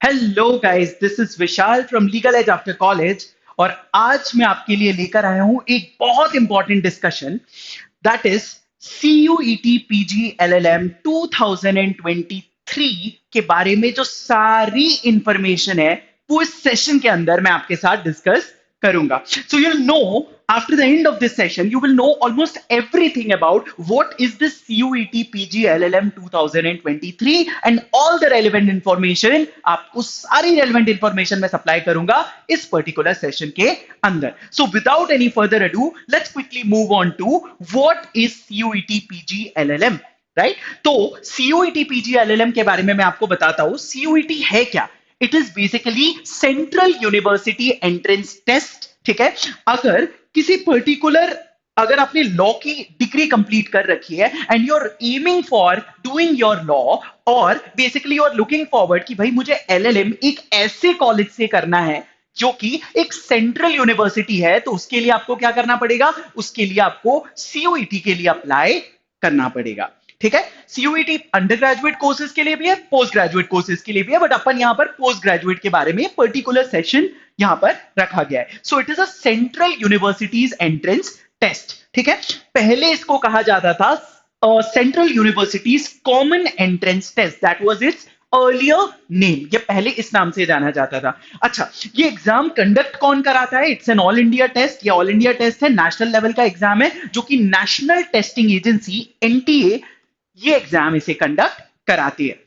Hello guys, this is Vishal from Legal Edge after college. और आज मैं आपके लिए लेकर आया हूं एक बहुत important discussion, that is CUET PG LLM 2023 के बारे में जो सारी इंफॉर्मेशन है वो इस सेशन के अंदर मैं आपके साथ डिस्कस करूंगा. So you'll know after the end of this session, you will know almost everything about what is this CUET PG LLM 2023 and all the relevant information. आपको सारी relevant information मैं सप्लाई करूंगा इस पर्टिकुलर सेशन के अंदर. So without any further ado, let's quickly move on to what is CUET PG LLM. Right तो CUET PG LLM के बारे में मैं आपको बताता हूं. CUET है क्या? It is basically central university entrance test. ठीक है, अगर आपने लॉ की डिग्री कंप्लीट कर रखी है and you are aiming for doing your law, और basically you are looking forward कि भाई मुझे LLM एक ऐसे कॉलेज से करना है जो कि एक सेंट्रल यूनिवर्सिटी है, तो उसके लिए आपको क्या करना पड़ेगा? उसके लिए आपको CUET के लिए अप्लाई करना पड़ेगा. ठीक है, CUET अंडर ग्रेजुएट कोर्सेज के लिए भी है, पोस्ट ग्रेजुएट कोर्सेज के लिए भी है, बट अपन यहां पर पोस्ट ग्रेजुएट के बारे में पर्टिकुलर सेशन यहां पर रखा गया है. So it is a central universities entrance test. ठीक है, पहले इसको कहा जाता था central universities common entrance test. That was its earlier name. ये पहले इस नाम से जाना जाता था. अच्छा, ये एग्जाम कंडक्ट कौन कराता है? It's an all India test. ये ऑल इंडिया टेस्ट है, नेशनल लेवल का एग्जाम है, जो कि नेशनल टेस्टिंग एजेंसी NTA ये एग्जाम इसे कंडक्ट कराती है.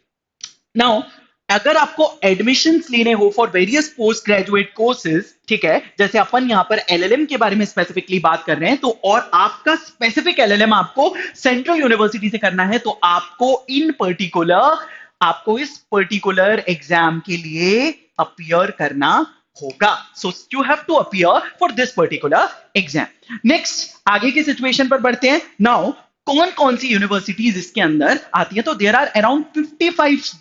नाउ अगर आपको एडमिशंस लेने हो for various post graduate courses, ठीक है, जैसे अपन यहां पर LLM के बारे में स्पेसिफिकली बात कर रहे हैं, तो और आपका स्पेसिफिक LLM आपको सेंट्रल यूनिवर्सिटी से करना है, तो आपको इस पर्टिकुलर एग्जाम के लिए अपीयर करना होगा. So you have to appear for this particular exam. Next, आगे की सिचुएशन पर बढ़ते हैं. नाउ कौन कौन सी यूनिवर्सिटीज इसके अंदर आती है? तो there are around 55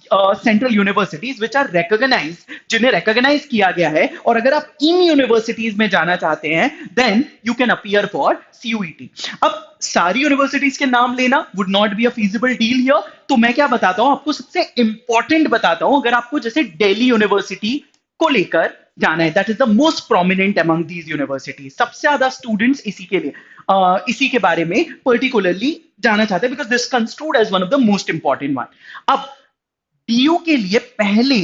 central universities which are recognised, जिन्हें रिकॉग्नाइज किया गया है. और अगर आप इन यूनिवर्सिटीज में जाना चाहते हैं then you can appear for CUET. अब सारी यूनिवर्सिटीज के नाम लेना would not be a feasible deal here, तो मैं क्या बताता हूं आपको, सबसे इंपॉर्टेंट बताता हूं. अगर आपको जैसे दिल्ली यूनिवर्सिटी को लेकर जाना है, that is the most prominent among these universities. सबसे ज्यादा स्टूडेंट्स इसी के बारे में पर्टिकुलरली जाना चाहते हैं, because this construed as one of the most important one. अब DU के लिए पहले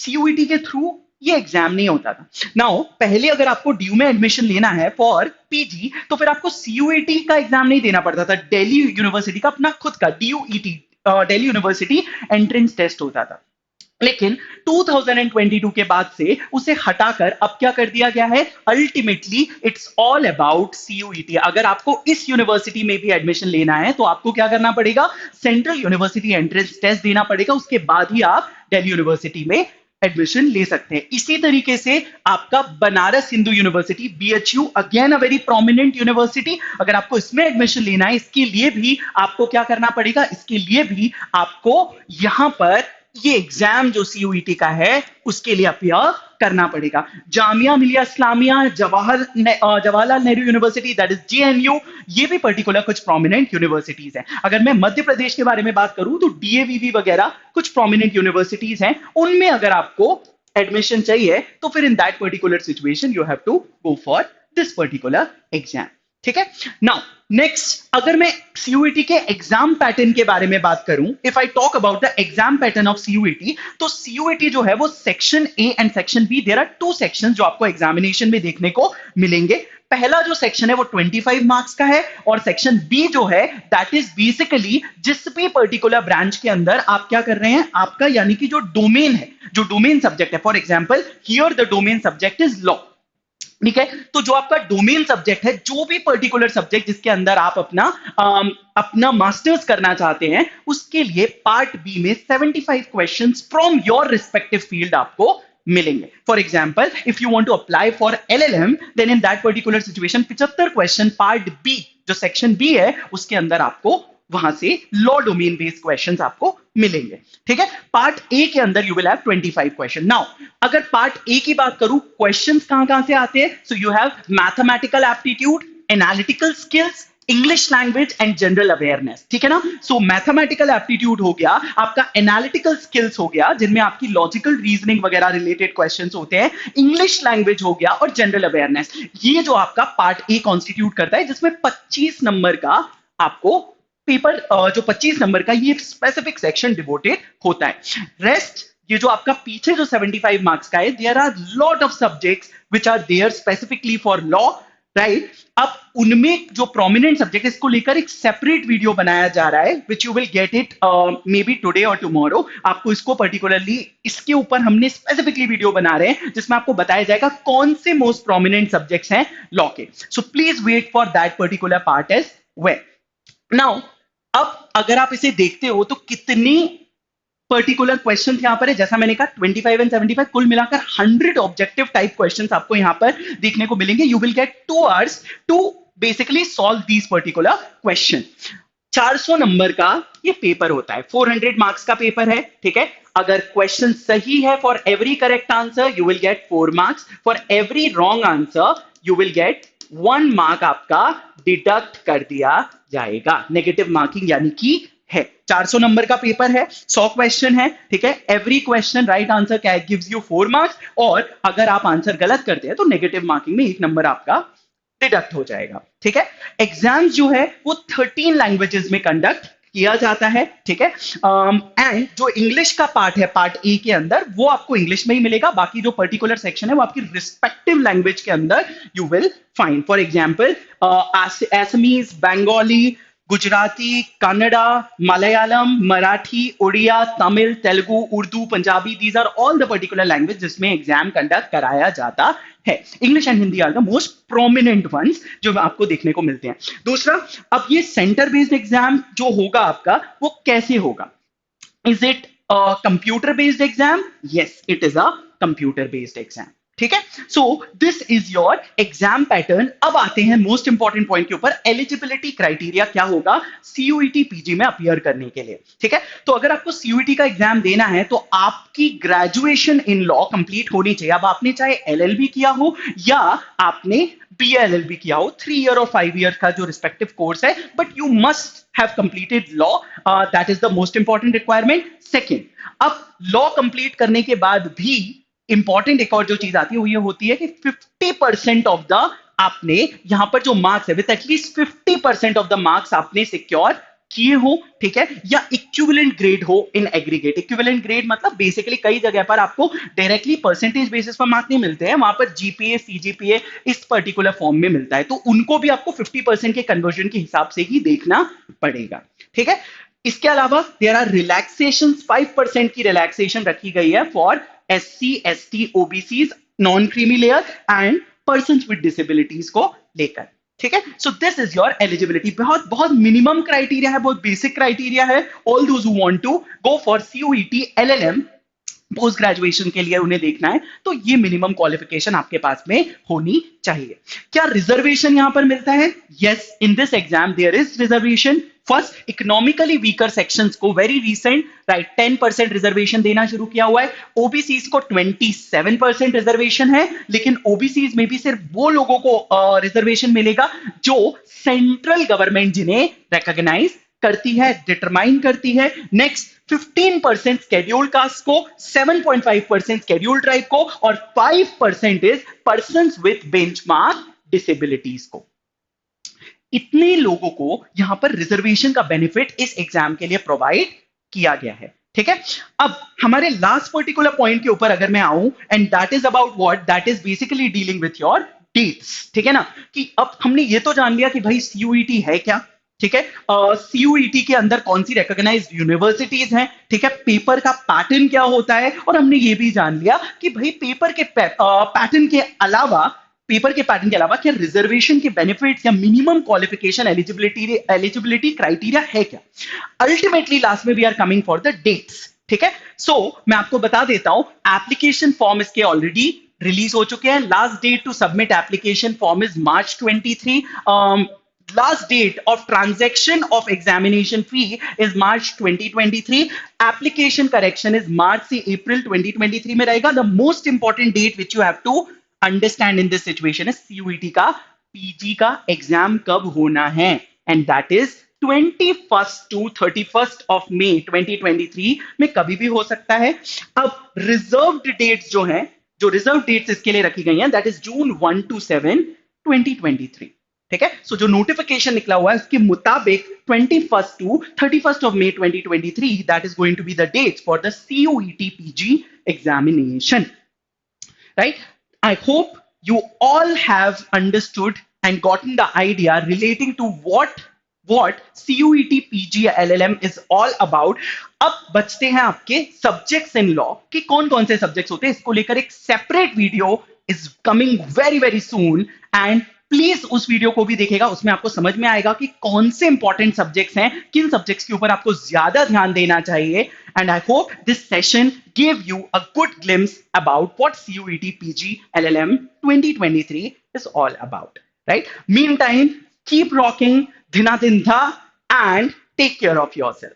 CUET के थ्रू ये एग्जाम नहीं होता था. नाउ पहले अगर आपको DU में एडमिशन लेना है फॉर PG, तो फिर आपको CUET का एग्जाम नहीं देना पड़ता था. दिल्ली यूनिवर्सिटी का अपना खुद का DUET, Delhi University entrance test होता था. लेकिन 2022 के बाद से उसे हटाकर अब क्या कर दिया गया है? Ultimately it's all about CUET. अगर आपको इस यूनिवर्सिटी में भी एडमिशन लेना है तो आपको क्या करना पड़ेगा? सेंट्रल यूनिवर्सिटी एंट्रेंस टेस्ट देना पड़ेगा. उसके बाद ही आप दिल्ली यूनिवर्सिटी में एडमिशन ले सकते हैं. इसी तरीके से आपका Banaras Hindu university BHU, again a very prominent university, अगर आपको इसमें एडमिशन लेना है, इसके लिए भी आपको क्या करना पड़ेगा? इसके लिए भी आपको यहां पर ये एग्जाम जो CUET का है उसके लिए अपीयर करना पड़ेगा. Jamia Millia Islamia, Jawaharlal Nehru university, that is JNU, ये भी पर्टिकुलर कुछ प्रोमिनेंट यूनिवर्सिटीज हैं. अगर मैं मध्य प्रदेश के बारे में बात करूं तो DAVV वगैरह कुछ प्रोमिनेंट यूनिवर्सिटीज हैं. उनमें अगर आपको एडमिशन चाहिए तो फिर in that particular situation you have to go for this particular exam. ठीक है, नाउ नेक्स्ट, अगर मैं CUET के एग्जाम पैटर्न के बारे में बात करूं, if I talk about the exam pattern of CUET, तो CUET जो है वो section A and section B, there are 2 section जो आपको एग्जामिनेशन में देखने को मिलेंगे. पहला जो सेक्शन है वो 25 मार्क्स का है, और सेक्शन B जो है दैट इज बेसिकली जिस भी पर्टिकुलर ब्रांच के अंदर आप क्या कर रहे हैं, आपका यानी कि जो डोमेन है, जो डोमेन सब्जेक्ट है. For example here the domain subject is law. ठीक है, तो जो आपका डोमेन सब्जेक्ट है, जो भी पर्टिकुलर सब्जेक्ट जिसके अंदर आप अपना मास्टर्स करना चाहते हैं, उसके लिए पार्ट B में 75 questions from your respective field आपको मिलेंगे. For example, if you want to apply for LLM, then in that particular situation 75 question part B, जो सेक्शन B है, उसके अंदर आपको वहां से लॉ डोमेन बेस्ड क्वेश्चंस आपको मिलेंगे. ठीक है, पार्ट A के अंदर you will have 25 question. Now अगर पार्ट A की बात करूं, क्वेश्चंस कहां कहां से आते हैं? सो you have mathematical aptitude, analytical skills, English language and general awareness, ठीक है ना। सो मैथमेटिकल एप्टीट्यूड हो गया, आपका एनालिटिकल स्किल्स हो गया जिनमें आपकी लॉजिकल रीजनिंग वगैरह रिलेटेड क्वेश्चंस होते हैं, इंग्लिश लैंग्वेज हो गया और जनरल अवेयरनेस। ये जो आपका पार्ट ए कॉन्स्टिट्यूट करता है जिसमें 25 नंबर का आपको पेपर, जो 25 नंबर का ये स्पेसिफिक सेक्शन डिवोटेड होता है। रेस्ट ये जो आपका पीछे जो 75 मार्क्स का है, there are lot of subjects which are there specifically for law, right. अब उनमें जो प्रोमिनेंट सब्जेक्ट है इसको लेकर एक सेपरेट वीडियो बनाया जा रहा है which you will get it may be today और टुमारो। आपको इसको पर्टिकुलरली इसके ऊपर हमने स्पेसिफिकली वीडियो बना रहे हैं जिसमें आपको बताया जाएगा कौन से मोस्ट प्रोमिनेंट सब्जेक्ट्स हैं लॉ के। So please wait for that particular part as well. Now अब अगर आप इसे देखते हो तो कितनी पर्टिकुलर क्वेश्चन यहां पर है, जैसा मैंने कहा 25 एंड 75 कुल मिलाकर 100 ऑब्जेक्टिव टाइप क्वेश्चंस आपको यहां पर देखने को मिलेंगे। You will get 2 hours to basically solve these particular question. 400 number का ये पेपर होता है, 400 मार्क्स का पेपर है, ठीक है। अगर क्वेश्चन सही है for every correct answer you will gate 4 marks, for every wrong answer you will gate 1 mark आपका डिडक्ट कर दिया जाएगा। नेगेटिव मार्किंग यानी कि है। 400 नंबर का पेपर है, 100 क्वेश्चन है, ठीक है। Every question right answer gives you 4 marks, और अगर आप आंसर गलत करते हैं तो नेगेटिव मार्किंग में 1 नंबर आपका डिडक्ट हो जाएगा, ठीक है। एग्जाम जो है वो 13 लैंग्वेजेस में कंडक्ट किया जाता है, ठीक है। एंड जो इंग्लिश का पार्ट है पार्ट ए के अंदर वो आपको इंग्लिश में ही मिलेगा, बाकी जो पर्टिकुलर सेक्शन है वो आपकी रिस्पेक्टिव लैंग्वेज के अंदर you will find. For example Assamese, Bengali, Gujarati, Kannada, Malayalam, Marathi, Oriya, Tamil, Telugu, Urdu, Punjabi, these are all the particular language जिसमें एग्जाम कंडक्ट कराया जाता है। English and Hindi are the most prominent ones जो आपको देखने को मिलते हैं। दूसरा, अब ये सेंटर बेस्ड एग्जाम जो होगा आपका वो कैसे होगा? Is it computer based exam? Yes, it is a computer based exam, ठीक है। So this is your exam pattern. अब आते हैं मोस्ट इंपॉर्टेंट पॉइंट के ऊपर, एलिजिबिलिटी क्राइटेरिया क्या होगा सीयूईटी पीजी में अपीयर करने के लिए, ठीक है। तो अगर आपको सीयूईटी का एग्जाम देना है तो आपकी ग्रेजुएशन इन लॉ कंप्लीट होनी चाहिए। अब आपने चाहे एलएलबी किया हो या आपने बीएलएलबी किया हो, 3 ईयर और 5 ईयर का जो रिस्पेक्टिव कोर्स है, but you must have completed law, that is the most important requirement. Second, अब लॉ कंप्लीट करने के बाद भी इंपॉर्टेंट एक और जो चीज आती है वो ये होती है कि 50% ऑफ द आपने यहां पर जो मार्क्स है with at least 50% of the marks आपने सिक्योर किए हो, ठीक है, या इक्विवेलेंट ग्रेड हो इन एग्रीगेट। इक्विवेलेंट ग्रेड मतलब बेसिकली कई जगह पर आपको डायरेक्टली परसेंटेज बेसिस पर मार्क नहीं मिलते हैं, वहां पर जीपीए, सीजीपीए इस पर्टिकुलर फॉर्म में मिलता है, तो उनको भी आपको 50% के कन्वर्जन के हिसाब से ही देखना पड़ेगा, ठीक है। इसके अलावा देयर आर रिलैक्सेशन, 5% की रिलैक्सेशन रखी गई है for SC, ST, OBCs, non creamy layer and person with disabilities को लेकर, ठीक है। So this is your eligibility. बहुत बहुत मिनिमम क्राइटेरिया है, बहुत बेसिक क्राइटेरिया है। All those who want to go for CUET, LLM post graduation के लिए उन्हें देखना है तो ये मिनिमम क्वालिफिकेशन आपके पास में होनी चाहिए। क्या रिजर्वेशन यहां पर मिलता है? Yes, in this exam there is reservation. First, economically weaker sections को वेरी रिसेंट राइट 10% रिजर्वेशन देना शुरू किया हुआ है। ओबीसीज को 27% रिजर्वेशन है, लेकिन ओबीसीज में भी सिर्फ वो लोगों को रिजर्वेशन मिलेगा जो सेंट्रल गवर्नमेंट जिन्हें रिकॉग्नाइज करती है, डिटरमाइन करती है। नेक्स्ट, 15% स्केड्यूल्ड कास्ट को, 7.5% स्केड्यूल्ड ट्राइब को और 5% is persons with benchmark disabilities को। इतने लोगों को यहां पर रिजर्वेशन का बेनिफिट इस एग्जाम के लिए प्रोवाइड किया गया है, ठीक है। अब हमारे लास्ट पर्टिकुलर पॉइंट के ऊपर अगर मैं आऊं, and that is about what, that is basically dealing with your dates, ठीक है ना। कि अब हमने ये तो जान लिया कि भाई सीयूईटी है क्या, ठीक है। सीयूईटी के अंदर कौन सी रिकॉग्नाइज्ड यूनिवर्सिटीज हैं, ठीक है, पेपर का पैटर्न क्या होता है, और हमने ये भी जान लिया कि भाई पेपर के पैटर्न के अलावा क्या रिजर्वेशन के बेनिफिट्स या मिनिमम क्वालिफिकेशन एलिजिबिलिटी क्राइटेरिया है क्या। अल्टीमेटली लास्ट में we are coming for the dates, ठीक है। सो मैं आपको बता देता हूं, एप्लीकेशन फॉर्म इसके ऑलरेडी रिलीज हो चुके हैं। Last date to submit application form is March 23. Last date of transaction of examination fee is March 2023. Application correction is March से April 2023 में रहेगा. The most important date which you have to understand in this situation is CUET का PG का exam कब होना है, and that is 21st to 31st of May 2023 में कभी भी हो सकता है. अब रिजर्व्ड डेट्स जो हैं, जो रिजर्व डेट्स इसके लिए रखी गई हैं, दैट इज जून 1 to 7 2023. ठीक है, सो जो नोटिफिकेशन निकला हुआ है उसके मुताबिक 21st to 31st of May 2023 that is going to be the dates for the CUET PG examination. Right? I hope you all have understood and gotten the idea relating to what CUET PG LLM is all about. अब बचते हैं आपके subjects in law कि कौन कौन से subjects होते हैं. इसको लेकर एक separate video is coming very very soon, and please उस वीडियो को भी देखेगा. उसमें आपको समझ में आएगा कि कौन से इंपॉर्टेंट सब्जेक्ट्स हैं, किन सब्जेक्ट्स के ऊपर आपको ज्यादा ध्यान देना चाहिए. And I hope this session give you a good glimpse about what CUET PG LLM 2023 is all about. Right? Meantime, keep rocking Dhinadintha and take care of yourself.